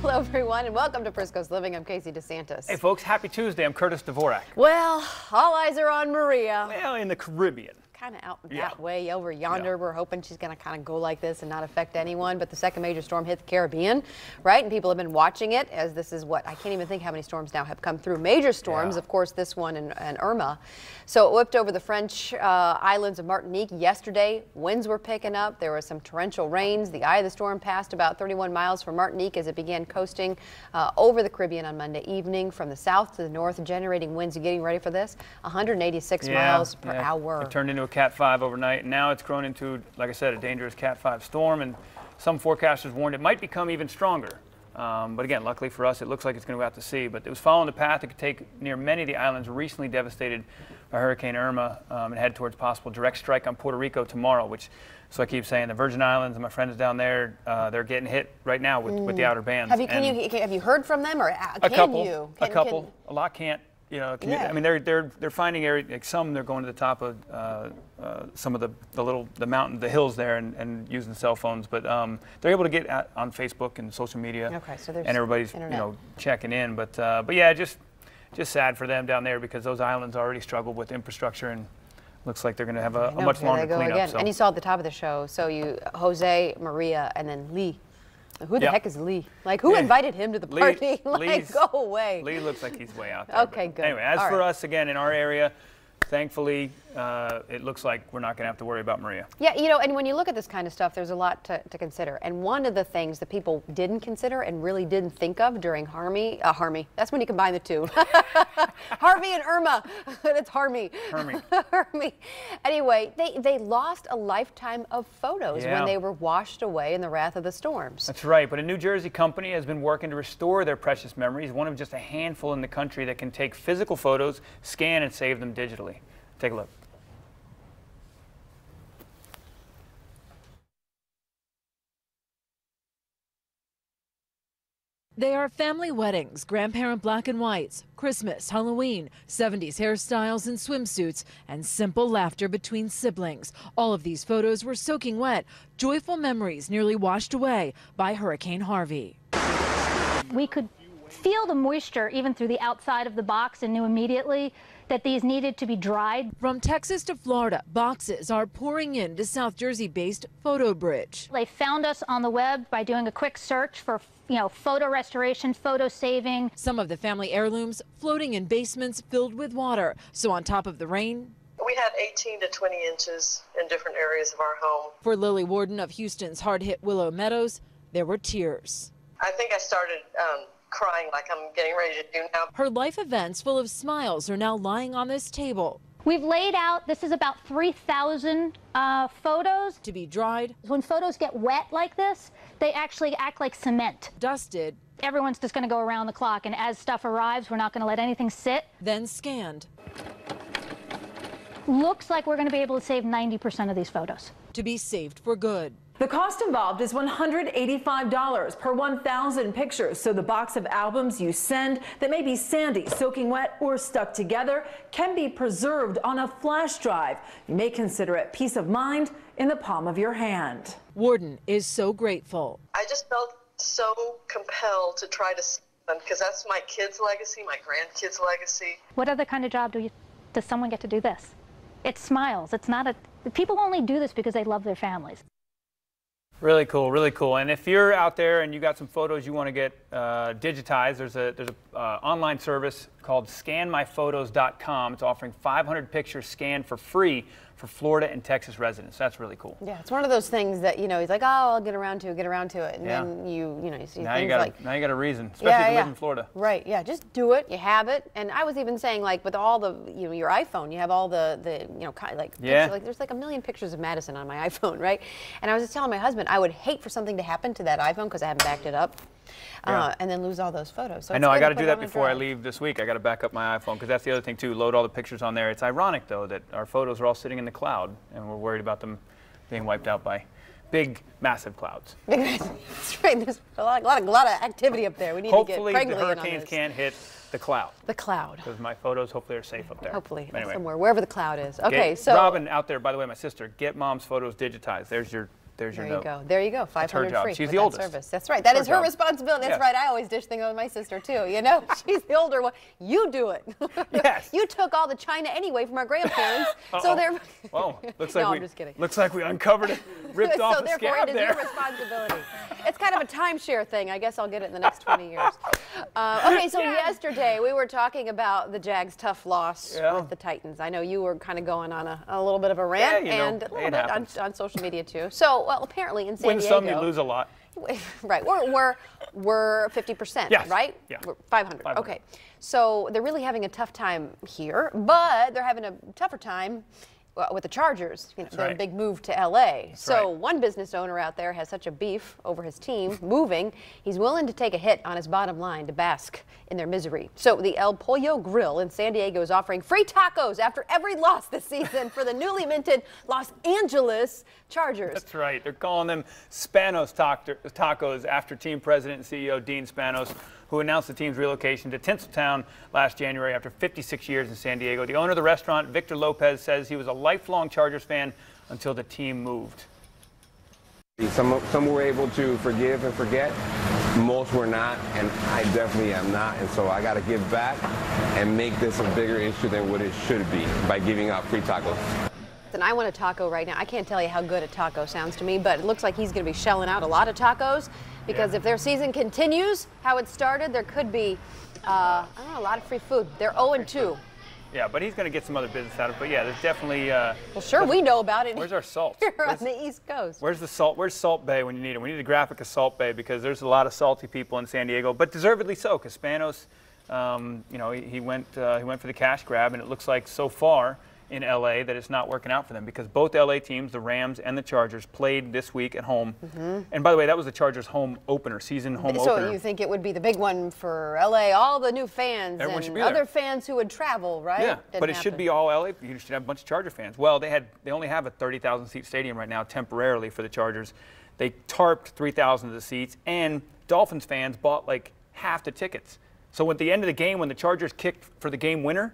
Hello, everyone, and welcome to Frisco's Living. I'm Casey DeSantis. Hey, folks, happy Tuesday. I'm Curtis Dvorak. Well, all eyes are on Maria. Well, in the Caribbean. Kind of out that way over yonder. Yeah. We're hoping she's going to kind of go like this and not affect anyone. But the second major storm hit the Caribbean, right? And people have been watching it as this is what, I can't even think how many storms now have come through. Major storms, of course, this one and Irma. So it whipped over the French islands of Martinique yesterday. Winds were picking up. There was some torrential rains. The eye of the storm passed about 31 miles from Martinique as it began coasting over the Caribbean on Monday evening from the south to the north, generating winds. You getting ready for this? 186 miles per hour. It turned into a Cat 5 overnight, and now it's grown into, like I said, a dangerous Cat 5 storm, and some forecasters warned it might become even stronger. But again, luckily for us, it looks like it's going to go out to sea. But it was following the path it could take near many of the islands recently devastated by Hurricane Irma and head towards possible direct strike on Puerto Rico tomorrow, which, so I keep saying, the Virgin Islands and my friends down there, they're getting hit right now with the outer bands. Have you heard from them, or a couple? A lot can't. You know, I mean, they're finding areas, like some they're going to the top of some of the mountain, the hills there, and using cell phones. But they're able to get on Facebook and social media. Okay, so there's and everybody's checking in. But yeah, just sad for them down there because those islands already struggle with infrastructure, and looks like they're going to have a much longer cleanup. So. And you saw at the top of the show, so you Jose, Maria, and then Lee. Who the heck is Lee? Like, who invited him to the party? Like, go away. Lee looks like he's way out there. Okay, good. Anyway, as for us, again, in our area, thankfully, it looks like we're not going to have to worry about Maria. Yeah, you know, and when you look at this kind of stuff, there's a lot to consider. And one of the things that people didn't consider and really didn't think of during Harvey, that's when you combine the two. Harvey and Irma. It's Harvey. Harvey. Anyway, they lost a lifetime of photos when they were washed away in the wrath of the storms. That's right. But a New Jersey company has been working to restore their precious memories, one of just a handful in the country that can take physical photos, scan, and save them digitally. Take a look. They are family weddings, grandparent black and whites, Christmas, Halloween, 70s hairstyles and swimsuits, and simple laughter between siblings. All of these photos were soaking wet, joyful memories nearly washed away by Hurricane Harvey. We could feel the moisture even through the outside of the box and knew immediately that these needed to be dried. From Texas to Florida, boxes are pouring into South Jersey-based Photo Bridge. They found us on the web by doing a quick search for, photo restoration, photo saving. Some of the family heirlooms floating in basements filled with water. So on top of the rain, we had 18 to 20 inches in different areas of our home. For Lily Warden of Houston's hard-hit Willow Meadows, there were tears. I think I started crying like I'm getting ready to do now. Her life events full of smiles are now lying on this table. We've laid out, this is about 3,000 photos. To be dried. When photos get wet like this, they actually act like cement. Dusted. Everyone's just going to go around the clock, and as stuff arrives, we're not going to let anything sit. Then scanned. Looks like we're going to be able to save 90% of these photos. To be saved for good. The cost involved is $185 per 1,000 pictures, so the box of albums you send that may be sandy, soaking wet, or stuck together can be preserved on a flash drive. You may consider it peace of mind in the palm of your hand. Warden is so grateful. I just felt so compelled to try to save them because that's my kids' legacy, my grandkids' legacy. What other kind of job does someone get to do this? It smiles. It's not people only do this because they love their families. Really cool, really cool. And if you're out there and you got some photos you want to get digitized, there's a online service called scanmyphotos.com. It's offering 500 pictures scanned for free for Florida and Texas residents. That's really cool. Yeah, it's one of those things that, he's like, oh, I'll get around to it. And then you see things like. Now you got a reason, especially if you live in Florida. Right, yeah, just do it. You have it. And I was even saying, like, with all the, your iPhone, you have all the pictures, like, there's like a million pictures of Madison on my iPhone, right? And I was just telling my husband, I would hate for something to happen to that iPhone because I haven't backed it up. And then lose all those photos. So I know, I got to do that before I leave this week. I got to back up my iPhone because that's the other thing too, load all the pictures on there. It's ironic though that our photos are all sitting in the cloud and we're worried about them being wiped out by big, massive clouds. That's right, there's a lot of activity up there. We need to get Craigly in on this. Hopefully the hurricanes can't hit the cloud. The cloud. Because my photos hopefully are safe up there. Hopefully, anyway, somewhere, wherever the cloud is. Okay, so. Robin out there, by the way, my sister, get mom's photos digitized. There's your there's your note. note. There you go. 500 free. She's the oldest. Service. That's right. That is her responsibility. That's right. I always dish things with my sister too. You know, she's the older one. You do it. Yes. You took all the china anyway from our grandparents, so they're. Oh, looks like I'm just kidding. Looks like we uncovered it, ripped off the scab there. So therefore, it is your responsibility. It's kind of a timeshare thing. I guess I'll get it in the next 20 years. Okay, so yesterday we were talking about the Jags' tough loss with the Titans. I know you were kind of going on a little bit of a rant and a little bit on social media too. So, well, apparently in San Diego. Win some, you lose a lot. Right, we're 50%, yes. right? Yeah. We're 500. Okay, so they're really having a tough time here, but they're having a tougher time with the Chargers. You know, they're a big move to LA. So one business owner out there has such a beef over his team moving, he's willing to take a hit on his bottom line to bask in their misery. So the El Pollo Grill in San Diego is offering free tacos after every loss this season for the newly minted Los Angeles Chargers. That's right. They're calling them Spanos tacos after team president and CEO Dean Spanos, who announced the team's relocation to Tinseltown last January after 56 years in San Diego. The owner of the restaurant, Victor Lopez, says he was a lifelong Chargers fan until the team moved. Some were able to forgive and forget. Most were not, and I definitely am not. And so I got to give back and make this a bigger issue than what it should be by giving out free tacos. And I want a taco right now. I can't tell you how good a taco sounds to me, but it looks like he's going to be shelling out a lot of tacos because if their season continues how it started, there could be I don't know, a lot of free food. They're 0-2. Yeah, but he's going to get some other business out of it. But yeah, there's definitely. Well, sure, we know about it. Where's our salt? Here on the East Coast. Where's the salt? Where's Salt Bay when you need it? We need a graphic of Salt Bay because there's a lot of salty people in San Diego, but deservedly so. Because Spanos, you know, he went for the cash grab, and it looks like so far in LA that it's not working out for them because both LA teams, the Rams and the Chargers, played this week at home. And by the way, that was the Chargers' home opener, season home opener. So you think it would be the big one for LA, all the new fans and other fans who would travel, right? Yeah, but it should be all LA. You should have a bunch of Charger fans. Well, they only have a 30,000 seat stadium right now temporarily for the Chargers. They tarped 3,000 of the seats, and Dolphins fans bought like half the tickets. So at the end of the game, when the Chargers kicked for the game winner,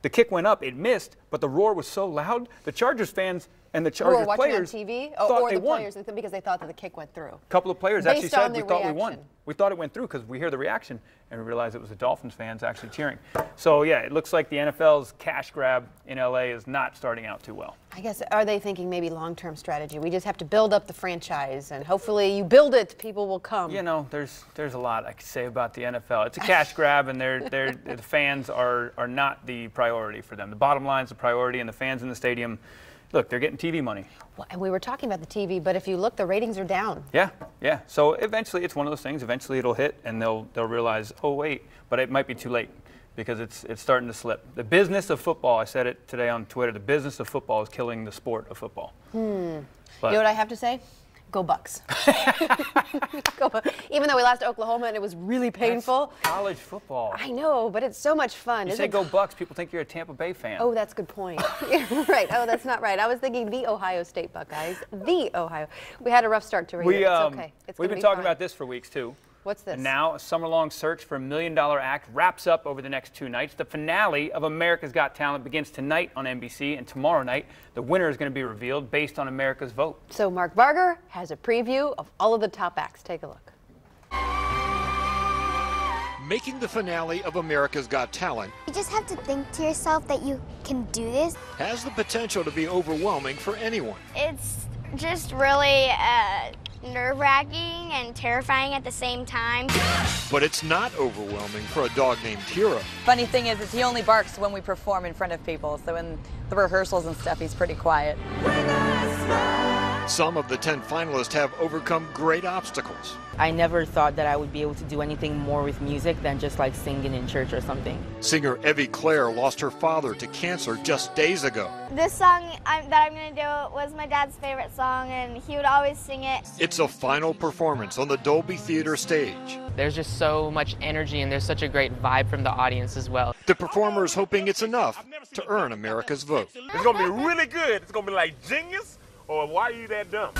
the kick went up, it missed, but the roar was so loud, the Chargers fans and the Chargers players on TV? thought they won. Players because they thought that the kick went through. A couple of players actually said we thought we won. reaction. We thought it went through because we hear the reaction and we realized it was the Dolphins fans actually cheering. So yeah, it looks like the NFL's cash grab in LA is not starting out too well. I guess, are they thinking maybe long-term strategy? We just have to build up the franchise and hopefully you build it, people will come. You know, there's a lot I could say about the NFL. It's a cash grab and the fans are not the priority for them. The bottom line's the priority and the fans in the stadium, look, they're getting TV money. Well, and we were talking about the TV, but if you look, the ratings are down. Yeah. So eventually, it's one of those things. Eventually, it'll hit, and they'll realize, oh wait, but it might be too late because it's starting to slip. The business of football, I said it today on Twitter. The business of football is killing the sport of football. But, you know what I have to say? Go Bucks. Go Bucks. Even though we lost to Oklahoma and it was really painful. That's college football. I know, but it's so much fun. You say go Bucks, people think you're a Tampa Bay fan. Oh, that's a good point. Right. Oh, that's not right. I was thinking the Ohio State Buckeyes. The Ohio. We had a rough start to it. It's okay. We've been talking about this for weeks, too. What's this? And now a summer-long search for $1 Million Act wraps up over the next 2 nights. The finale of America's Got Talent begins tonight on NBC, and tomorrow night, the winner is going to be revealed based on America's vote. So Mark Barger has a preview of all of the top acts. Take a look. Making the finale of America's Got Talent. You just have to think to yourself that you can do this. Has the potential to be overwhelming for anyone. It's just really nerve-wracking and terrifying at the same time. But it's not overwhelming for a dog named Hero. Funny thing is he only barks when we perform in front of people, so in the rehearsals and stuff he's pretty quiet. Some of the 10 finalists have overcome great obstacles. I never thought that I would be able to do anything more with music than just like singing in church or something. Singer Evie Claire lost her father to cancer just days ago. This song that I'm going to do was my dad's favorite song, and he would always sing it. It's a final performance on the Dolby Theater stage. There's just so much energy and there's such a great vibe from the audience as well. The performers hoping it's enough to earn America's vote. It's going to be really good. It's going to be like Genius or Why Are You That Dumb?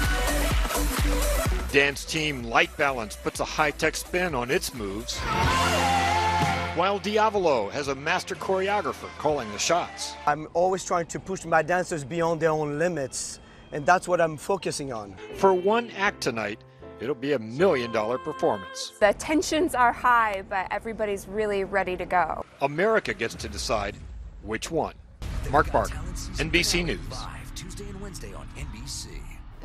Dance team Light Balance puts a high-tech spin on its moves, while Diavolo has a master choreographer calling the shots. I'm always trying to push my dancers beyond their own limits and that's what I'm focusing on. For one act tonight, it'll be $1 million performance. The tensions are high, but everybody's really ready to go. America gets to decide which one. Mark Barker, NBC News. Tuesday and Wednesday on NBC.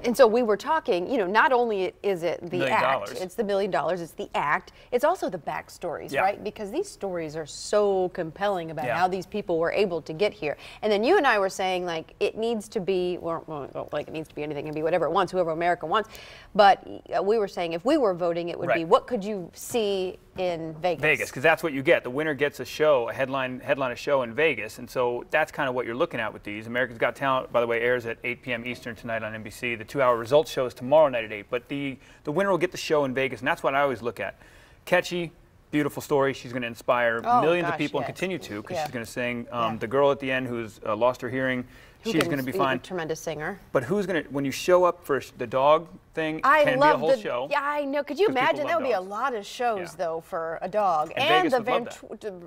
And so we were talking, you know, not only is it the $1 million. act, it's the $1 million, it's the act, it's also the backstories, right? Because these stories are so compelling about how these people were able to get here. And then you and I were saying, like, it needs to be, well, like it needs to be anything, it can be whatever it wants, whoever America wants. But we were saying if we were voting, it would be, what could you see in Vegas? Vegas, because that's what you get. The winner gets a show, a headline a show in Vegas, and so that's kind of what you're looking at with these. America's Got Talent, by the way, airs at 8 p.m. Eastern tonight on NBC. The 2-hour results show is tomorrow night at 8. But the winner will get the show in Vegas, and that's what I always look at. Catchy, beautiful story. She's going to inspire millions of people and continue to, because she's going to sing. The girl at the end who's lost her hearing, she's going to be fine. Tremendous singer. But who's going to, when you show up for the dog thing, can be a whole show. Yeah, I know. Could you imagine? That would be a lot of shows, though, for a dog. And the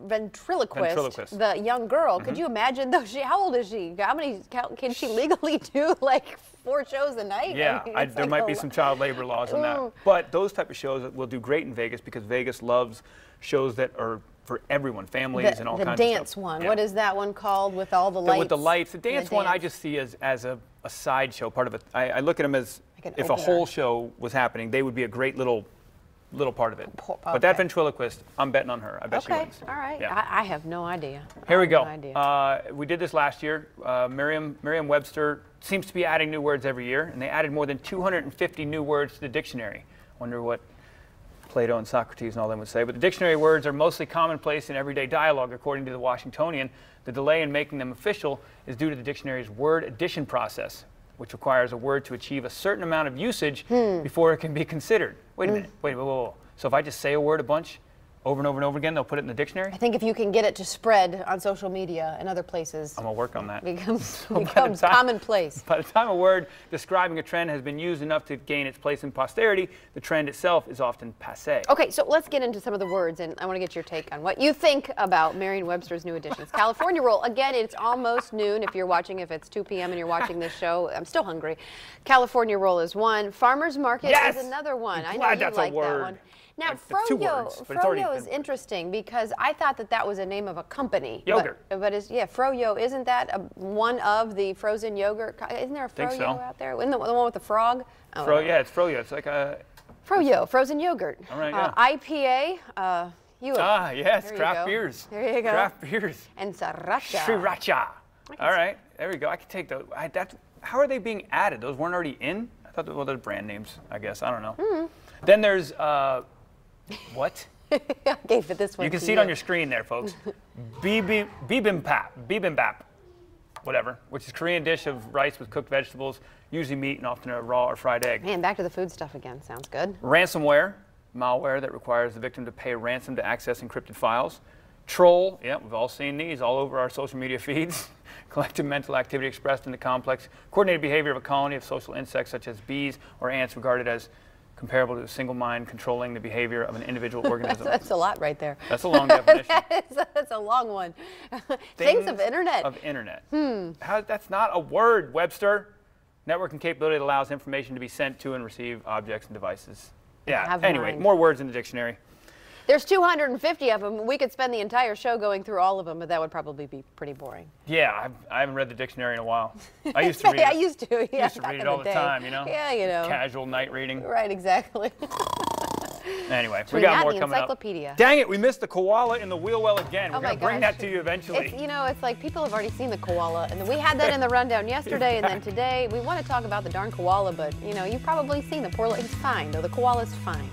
ventriloquist, the young girl. Could you imagine, though? How old is she? How many can she legally do, like, 4 shows a night? Yeah, I mean, there might be some child labor laws on that. But those type of shows will do great in Vegas, because Vegas loves shows that are for everyone, families and all kinds of stuff. The dance one. What is that one called with all the lights? With the lights. The dance one I just see as a sideshow, part of it. I look at them as, like, if a whole show was happening, they would be a great little part of it. But that ventriloquist, I'm betting on her. I bet she wins. All right. Yeah. I have no idea. Here we go. We did this last year. Merriam-Webster seems to be adding new words every year, and they added more than 250 new words to the dictionary. Wonder what Plato and Socrates and all them would say. But the dictionary words are mostly commonplace in everyday dialogue, according to the Washingtonian. The delay in making them official is due to the dictionary's word addition process, which requires a word to achieve a certain amount of usage before it can be considered. Wait a minute. Wait, whoa. So if I just say a word a bunch, over and over and over again, they'll put it in the dictionary? I think if you can get it to spread on social media and other places, I'm going to work on that. Becomes commonplace. By the time a word describing a trend has been used enough to gain its place in posterity, the trend itself is often passé. Okay, so let's get into some of the words, and I want to get your take on what you think about Merriam-Webster's new additions. California roll, again, it's almost noon if you're watching, if it's 2 p.m. and you're watching this show. I'm still hungry. California roll is one. Farmer's market is another one. I know you like that one. Now, Froyo is interesting because I thought that was a name of a company. Yogurt. But Froyo, isn't that one of the frozen yogurt? Isn't there a Froyo out there? Isn't the one with the frog? Yeah, it's Froyo. It's like a... Froyo, frozen yogurt. All right, yeah. IPA, yes, craft beers. There you go. Craft beers. And Sriracha. Sriracha. All right, there we go. I can take those. How are they being added? Those weren't already in? I thought, well, they're brand names, I guess. I don't know. Then there's... what? I gave it this one. You can see it on your screen there, folks. Bibimbap, whatever, which is a Korean dish of rice with cooked vegetables, usually meat and often a raw or fried egg. Man, back to the food stuff again. Sounds good. Ransomware, malware that requires the victim to pay ransom to access encrypted files. Troll, yeah, we've all seen these all over our social media feeds. Collective mental activity expressed in the complex, coordinated behavior of a colony of social insects such as bees or ants regarded as comparable to a single mind controlling the behavior of an individual organism. That's a lot right there. That's a long definition. That's a long one. Things of internet. Of internet. That's not a word, Webster. Networking capability that allows information to be sent to and receive objects and devices. Yeah, anyway, more words in the dictionary. There's 250 of them. We could spend the entire show going through all of them, but that would probably be pretty boring. Yeah, I haven't read the dictionary in a while. I used to read it. I used to, yeah. I used to read it all the time, you know? Yeah, you know. Casual night reading. Right, exactly. Anyway, we got more coming up. Dang it, we missed the koala in the wheel well again. We're going to bring that to you eventually. It's like people have already seen the koala, and we had that in the rundown yesterday, and then today we want to talk about the darn koala, but, you've probably seen the poor, it's fine, though. The koala's fine.